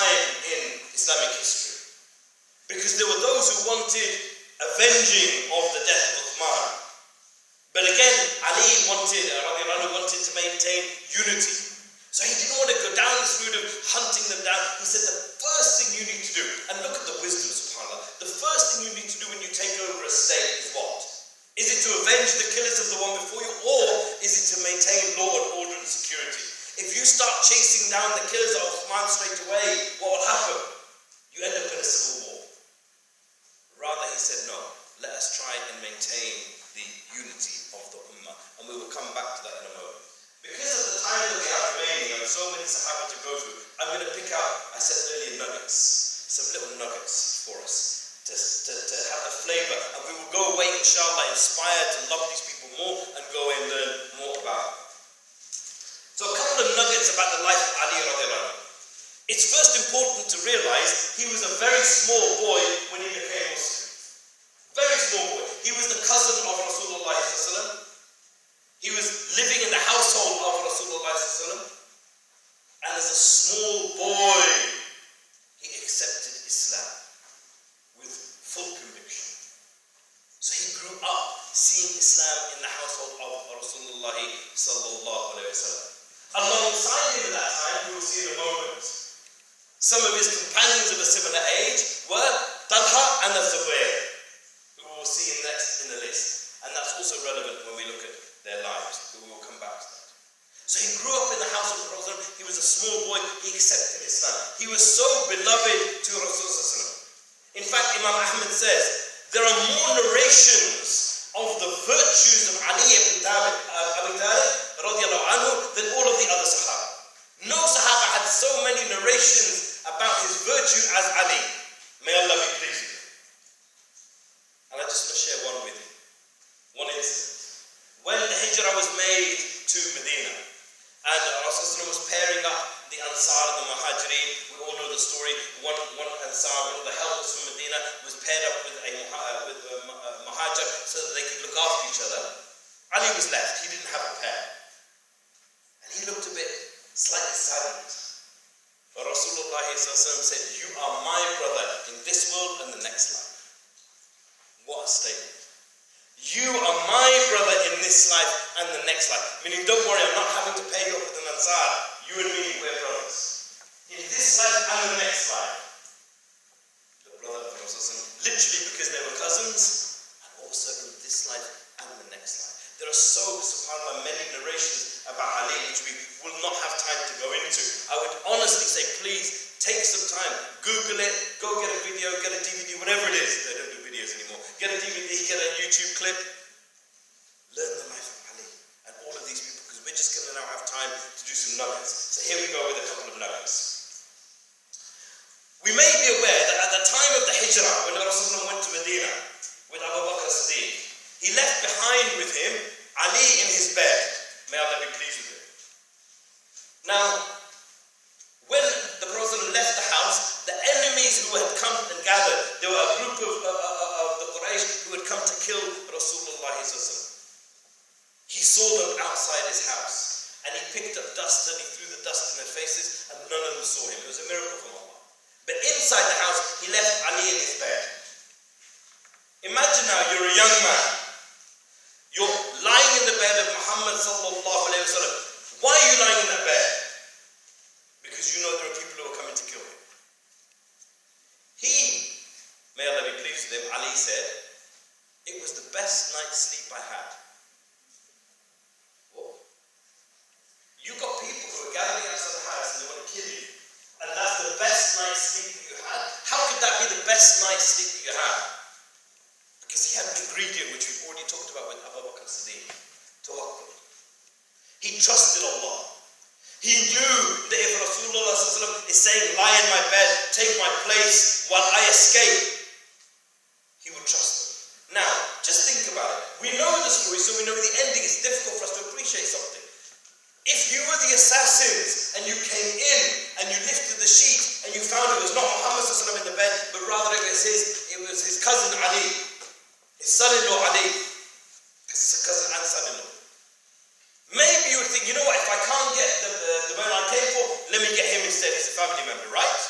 time in Islamic history. Because there were those who wanted avenging of the death of Uthman. But again, Ali wanted to maintain unity. So he didn't want to go down this route of hunting them down. He said the first thing you need to do, and look at the wisdom, subhanAllah, the first thing you need to do when you take over a state is what? Is it to avenge the killers of the one before you, or is it to maintain law and order and security? If you start chasing down the killers of Uthman straight away, what will happen? You end up in a civil war. Rather, he said, no, let us try and maintain the unity of the Ummah. And we will come back to that in a moment. Because of the time that we have remaining and so many Sahaba to go through, I'm going to pick out, I said earlier, nuggets. Some little nuggets for us to have the flavor. And we will go away, inshallah, inspired to love these people more and go and learn more about them. So a couple of nuggets about the life of Ali radiallahu anhu. It's first important to realize he was a very small boy when he became Muslim. Very small boy. He was the cousin of Rasulullah sallallahu alaihi wasallam. He was living in the household of Rasulullah sallallahu alaihi wasallam. And as a small boy, he accepted Islam with full conviction. So he grew up seeing Islam in the household of Rasulullah sallallahu alaihi wasallam. Alongside him at that time, we will see in a moment, some of his companions of a similar age were Talha and Az-Zubayr, who we will see next in the list. And that's also relevant when we look at their lives, but we will come back to that. So he grew up in the house of the Prophet. He was a small boy, he accepted Islam. He was so beloved to Rasulullah. In fact, Imam Ahmad says, there are more narrations of the virtues of Ali ibn Abi Talib radiallahu anhu than all of the other Sahaba. No Sahaba had so many narrations about his virtue as Ali. May Allah be pleased with him. And I just want to share one with you. One incident. When the hijrah was made to Medina, and Rasulullah was pairing up the Ansar and the Muhajirin, we all know the story. One Ansar, one of the helpers from Medina, was paired up with a Muhajir so that they could look after each other. Ali was left, he didn't have a pair. And he looked a bit slightly saddened. But Rasulullah said, you are my brother in this world and the next life. What a statement. You are my brother in this life and the next life. Meaning, don't worry, I'm not having to pay you up with an Ansar. You and me, we're brothers. In this life and the next life. The brother of Rasulullah, literally because they were cousins, and also in this life and the next life. There are so, subhanAllah, many narrations about Ali which we will not have time to go into. I would honestly say, please, take some time, Google it, go get a video, get a DVD, whatever it is. They don't do videos anymore. Get a DVD, get a YouTube clip. Learn the life of Ali and all of these people, because we're just going to now have time to do some nuggets. So here we go with a couple of nuggets. We may be aware that at the time of the hijrah, when Rasulullah went to Medina with Abu Bakr Siddiq, he left behind with him Ali in his bed. May Allah be pleased with him. Now, when the Prophet left the house, the enemies who had come and gathered, there were a group of the Quraysh who had come to kill Rasulullah. He saw them outside his house, and he picked up dust and he threw the dust in their faces, and none of them saw him. It was a miracle from Allah. But inside the house, he left Ali in his bed. Imagine now, you're a young man. You're lying in the bed of Muhammad sallallahu alayhi wa sallam. Why are you lying in that bed? Because you know there are people who are coming to kill him. May Allah be pleased with him, Ali said, it was the best night's sleep I had. What? You got people who are gathering outside the house and they want to kill you. And that's the best night's sleep that you had? How could that be the best night's sleep that you had? Because he had an ingredient which we've already talked about with Abu Bakr Siddiq. Tawakkul. He trusted Allah. He knew that if Rasulullah is saying, lie in my bed, take my place while I escape, he would trust them. Now, just think about it. We know the story, so we know the ending. It's difficult for us to appreciate something. If you were the assassins and you came in and you lifted the sheet and you found it was not Muhammad in the bed, but rather it was his cousin Ali, his son-in-law Ali, his cousin and son-in-law. Maybe you would think, you know what, if I can't get the man I came for, let me get him instead. He's a family member, right?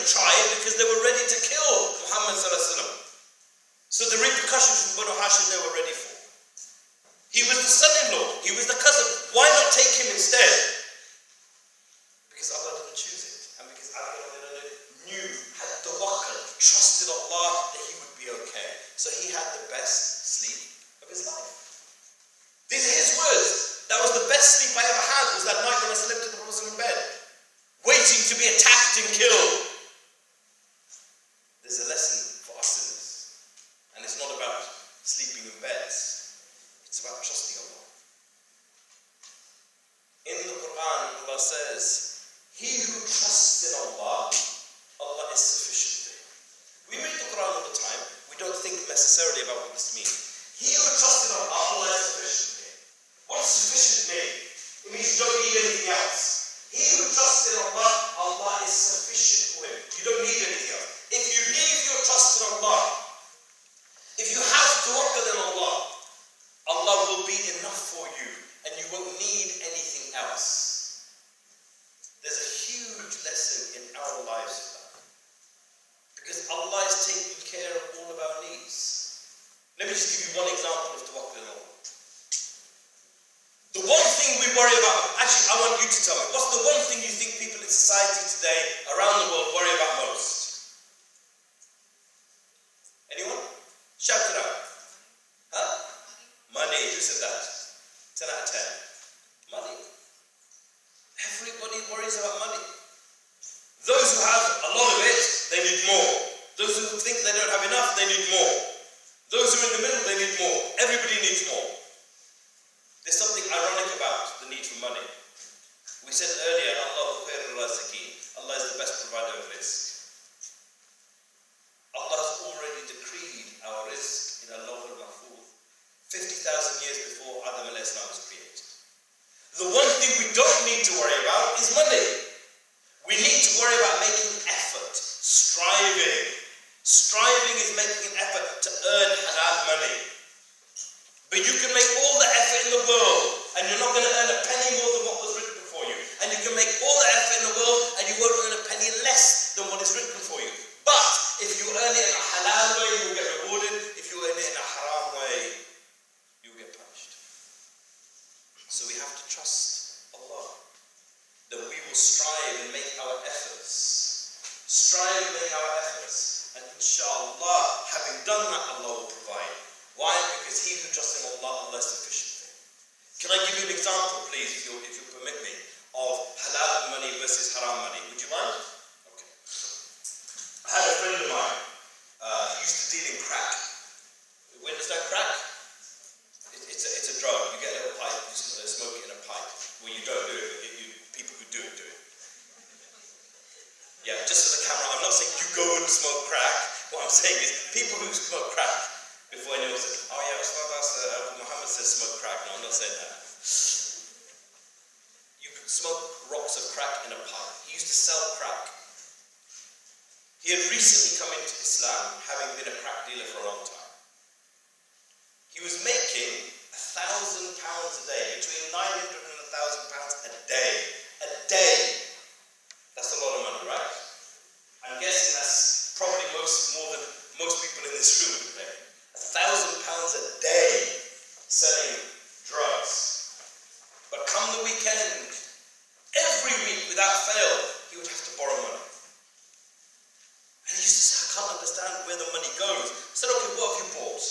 tribe because they were ready to kill Muhammad sallallahu alaihi wasallam. So the repercussions from Banu Hashim they were ready for. He was the son-in-law. He was the cousin. Why not take him instead? Because Allah didn't choose it. And because Allah knew, had tawakkul, trusted Allah that he would be okay. So he had the best sleep of his life. These are his words. That was the best sleep I ever had, was that night when I slept in the Prophet in bed, waiting to be attacked and killed. There's a lesson for us in this. And it's not about sleeping in beds. It's about trusting Allah. In the Quran, Allah says, he who trusts in Allah, Allah is sufficient. We read the Quran all the time. We don't think necessarily about what this means. He who trusts in Allah, Allah is sufficient. What does sufficient mean? It means you don't need anything else. He who trusts in Allah, Allah is sufficient for him. You don't need anything else. If you leave your trust in Allah, if you have tawakkul in Allah, Allah will be enough for you and you won't need anything else. There's a huge lesson in our lives for that. Because Allah is taking care of all of our needs. Let me just give you one example of tawakkul in Allah. The one thing we worry about, actually I want you to tell me, what's the one thing you think people in society today around the world worry about most? Anyone? Shout it out. Huh? Money. Who said that? 10 out of 10. Money. Everybody worries about money. Those who have a lot of it, they need more. Those who think they don't have enough, they need more. Those who are in the middle, they need more. Everybody needs more. There's something ironic about the need for money. We said earlier, Allah is the best provider of risk. Allah has already decreed our risk in al-Lawh al-Mahfuz 50,000 years before Adam alayhi salam was created. The one thing we don't need to worry about is money. We need to worry about making effort, striving. Striving is making an effort to earn halal money. But you can make all the effort in the world and you're not going to earn a penny more than what was written for you. And you can make all the effort in the world and you won't earn a penny less than what is written for you. But if you earn it in a halal way, you will get rewarded. If you earn it in a haram way, you will get punished. So we have to trust Allah that we will strive and make our efforts. Strive and make our efforts. And inshallah, having done that, Allah will provide. Why? Because he who trusts in Allah, Allah is sufficient. Can I give you an example, please, if you permit me, of halal money versus haram money? Would you mind? Okay. I had a friend of mine. He used to deal in crack. When does that crack? It's a drug. You get a little pipe, you smoke it in a pipe. Well, you don't do it, but people who do it, do it. Yeah, just for the camera, I'm not saying you go and smoke crack. What I'm saying is, people who smoke crack, before anyone said, oh yeah, Muhammad says smoke crack. No, I'm not saying that. You could smoke rocks of crack in a pipe. He used to sell crack. He had recently come into Islam, having been a crack dealer for a long time. He was making £1,000 a day, between 900 and £1,000 a day. A day! That's a lot of money, right? I'm guessing that's probably more than most people in this room would make. £1,000 a day selling drugs. But come the weekend, every week without fail, he would have to borrow money. And he used to say, I can't understand where the money goes. I said, okay, what have you bought?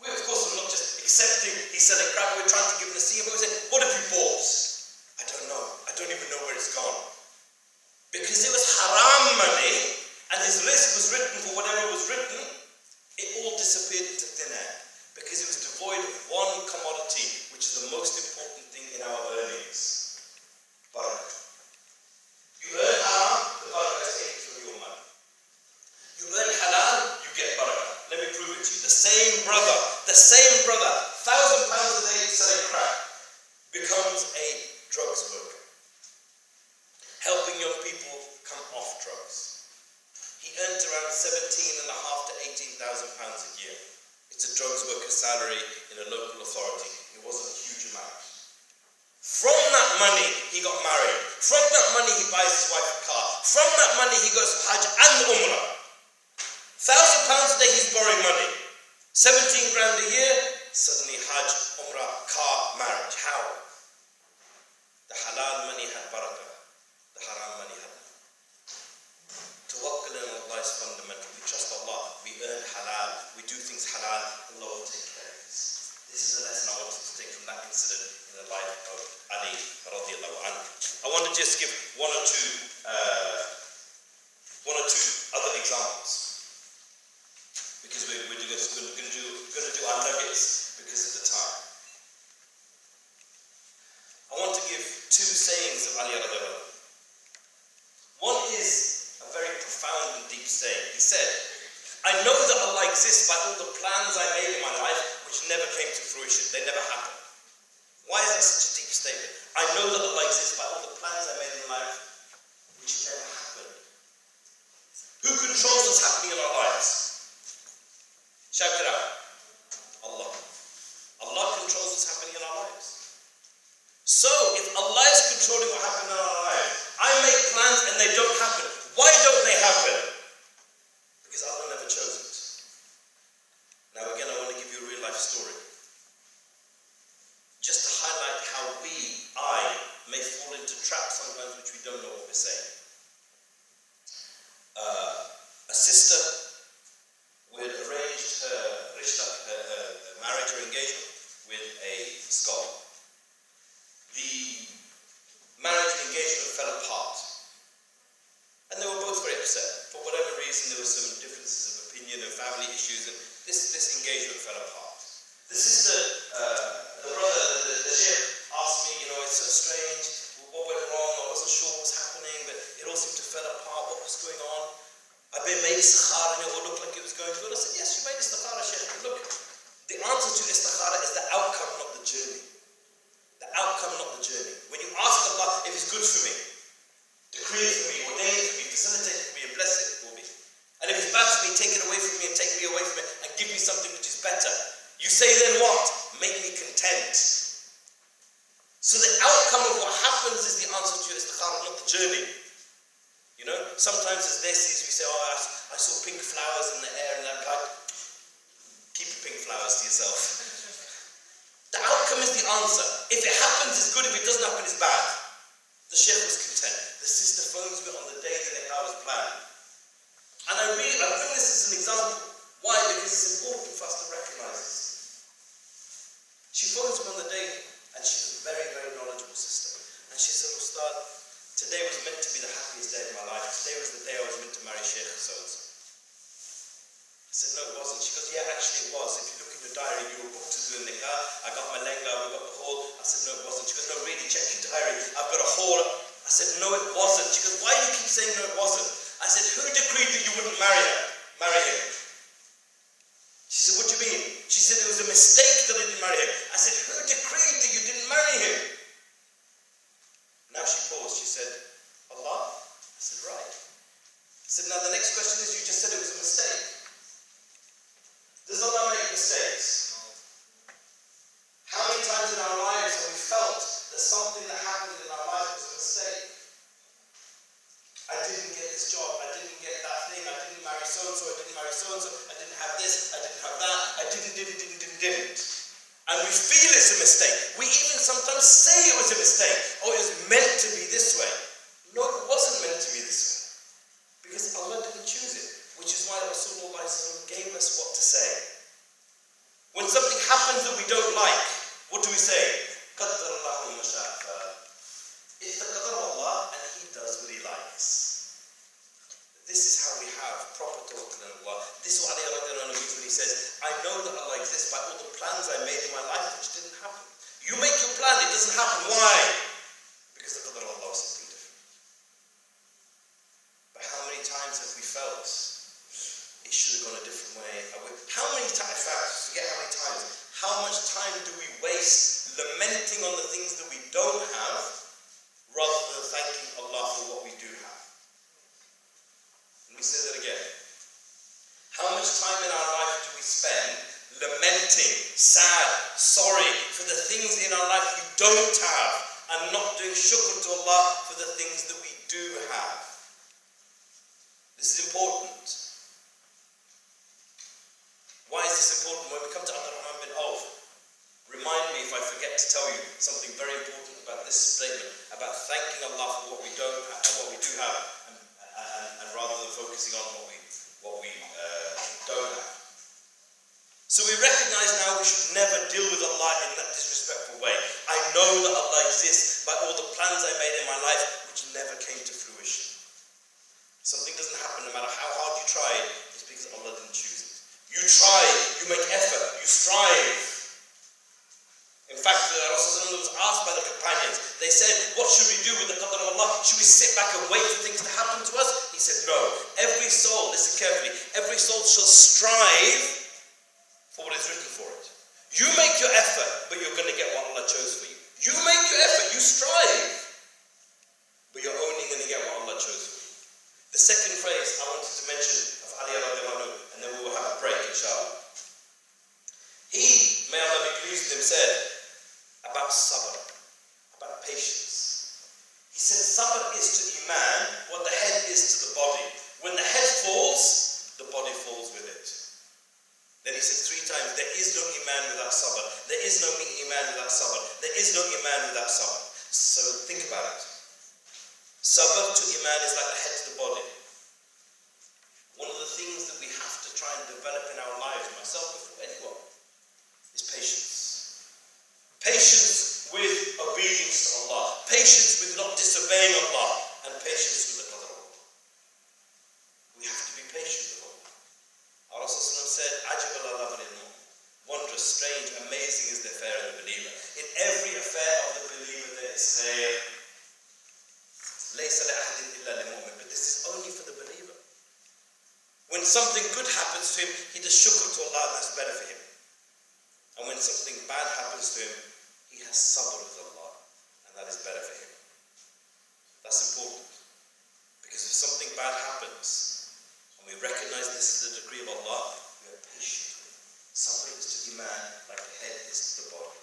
We, of course, were not just accepting he's selling crack, we were trying to give him a see, but we said, what have you bought? I don't know. I don't even know where it's gone. Because it was haram money, and his risk was written for whatever was written, it all disappeared into thin air because it was devoid of one commodity, which is the most important thing in our earnings. Barakah. You earn haram, the barakah is taken from your money. You earn halal, you get barakah. Let me prove it to you. The same brother, £1,000 a day selling crack, becomes a drugs worker, helping young people come off drugs. He earned around £17,500 to £18,000 a year. It's a drugs worker's salary in a local authority. It wasn't a huge amount. From that money, he got married. From that money, he buys his wife a car. From that money, he goes for Hajj and Umrah. £1,000 a day, he's borrowing money. 17 grand a year, suddenly Hajj, Umrah, car, marriage. How? The halal money had barakah. The haram money had none. Tawakkul on Allah is fundamental. We trust Allah. We earn halal. We do things halal. Allah will take care of this. This is a lesson I wanted to take from that incident in the life of Ali radiallahu anhu. I want to just give one or two other examples, because we're going to do our nuggets because of the time. I want to give two sayings of Ali radiallahu anhu. One is a very profound and deep saying. He said, I know that Allah exists by all the plans I made in my life which never came to fruition. They never happened. Why is that such a deep statement? I know that Allah exists by all the plans I made in my life which never happened. Who controls what's happening in our lives? Shout it out. Allah. Allah controls what's happening in our lives. So, if Allah is controlling what happens in our lives, I make plans and they don't happen. Why don't they happen? Because Allah never chose it. Now again, I want to give you a real life story. Just to highlight how I may fall into traps sometimes which we don't know what we're saying. A sister would arrange her marriage or engagement with a scholar. The marriage and engagement fell apart. And they were both very upset. For whatever reason, there were some differences of opinion and family issues, and this engagement fell apart. The sister, the brother, the sheikh asked me, it's so strange, what went wrong? I wasn't sure what was happening, but it all seemed to fall apart. What was going on? I've been made istikhara and it all looked like it was going good. I said, yes, you made istikhara, sheikh. But look, the answer to istikhara is the outcome, not the journey. The outcome, not the journey. When you ask Allah if it's good for me, decree it for me, ordain it for me, facilitate it for me, and bless it for me. And if it's bad for me, take it away from me and take me away from it and give me something which is better. You say then what? Make me content. So the outcome of what happens is the answer to your istikhara, not the journey. Sometimes as this we say, I saw pink flowers in the air and I'm like, keep your pink flowers to yourself. The outcome is the answer. If it happens, it's good. If it doesn't happen, it's bad. The sheikh was content. The sister phones me on the day that the car was planned. And I bring this as an example. Why? Because it's important for us to recognize this. She phones me on the day, and she's a very, very knowledgeable sister. And she said, Ustad, today was meant to be the happiest day of my life. Today was the day I was meant to marry Sheikh so-and-so. I said, no, it wasn't. She goes, yeah, actually it was. If you look in your diary, you were booked to do a nikah. I got my lenga, we got the hall. I said, no, it wasn't. She goes, no, really, check your diary. I've got a hall. I said, no, it wasn't. She goes, why do you keep saying no, it wasn't? I said, who decreed that you wouldn't marry him? She said, what do you mean? She said, it was a mistake that I didn't marry him. I said, who decreed that you didn't marry him? Now she paused. She said, Allah? I said, right. I said, now the next question is, you just said it was a mistake. Does Allah make mistakes? How many times in our lives have we felt that something that happened in our life was a mistake? I didn't get this job, I didn't get that thing, I didn't marry so-and-so, I didn't marry so-and-so, I didn't have this, I didn't have that, I didn't. And we feel it's a mistake. We even sometimes say it was a mistake. Oh, it was meant to be this way. No, it wasn't meant to be this way. Because Allah didn't choose it. Which is why Rasulullah gave us what to say. When something happens that we don't like, what do we say? Qaddar Allahu ma sha'a. It's the qadar of Allah and He does what He likes. This is how we have proper tawakkul on Allah. This is what Ali radiallahu anhu means when he says, I know that Allah exists by all the plans I made in my life which didn't happen. You make your plan, it doesn't happen. Why? Because the qadar of doing shukr to Allah for the things that we do have. This is important. Why is this important? When we come to Al-Rahman bin Auf, remind me if I forget to tell you something very important about this statement, about thanking Allah for what we don't have, what we do have, and rather than focusing on what we don't have. So we recognize now we should never deal with Allah in that disrespectful way. I know that Allah exists by all the plans I made in my life, which never came to fruition. Something doesn't happen no matter how hard you try, it's because Allah didn't choose it. You try, you make effort, you strive. In fact, the Rasul was asked by the companions, they said, what should we do with the qadr of Allah? Should we sit back and wait for things to happen to us? He said, no. Every soul, listen carefully, every soul shall strive for what is written for it. You make your effort, but you're going to get what Allah chose for you. You make your effort, you strive, but you're only going to get what Allah chose for you. The second phrase I wanted to mention of Ali radiallahu anhu, and then we will have a break, inshallah. He, may Allah be pleased with him, said about sabr, about patience. He said sabr is to iman what the head is to the body. When the head falls, the body falls with it. Then he said 3 times, there is no iman without sabr. There is no iman without sabr. There is no iman without sabr. So think about it. Sabr to iman is like the head to the body. One of the things that we have to try and develop in our lives, myself before anyone, is patience. Patience with obedience to Allah. Patience with not disobeying Allah. And patience with the qadr of Allah. We have to be patient with Allah. Our Rasul said, Ajab al-Allah al-Mu'min. Wondrous, strange, amazing is the affair of the believer. In every affair of the believer there is khair. Laysa li-ahadin illa li-mu'min. But this is only for the believer. When something good happens to him, he does shukr to Allah, and that's better for him. And when something bad happens to him, he has sabr with Allah, and that is better for him. That's important. Because if something bad happens, and we recognize this is the decree of Allah, we are patient with it. Sabr is to iman like the head is to the body.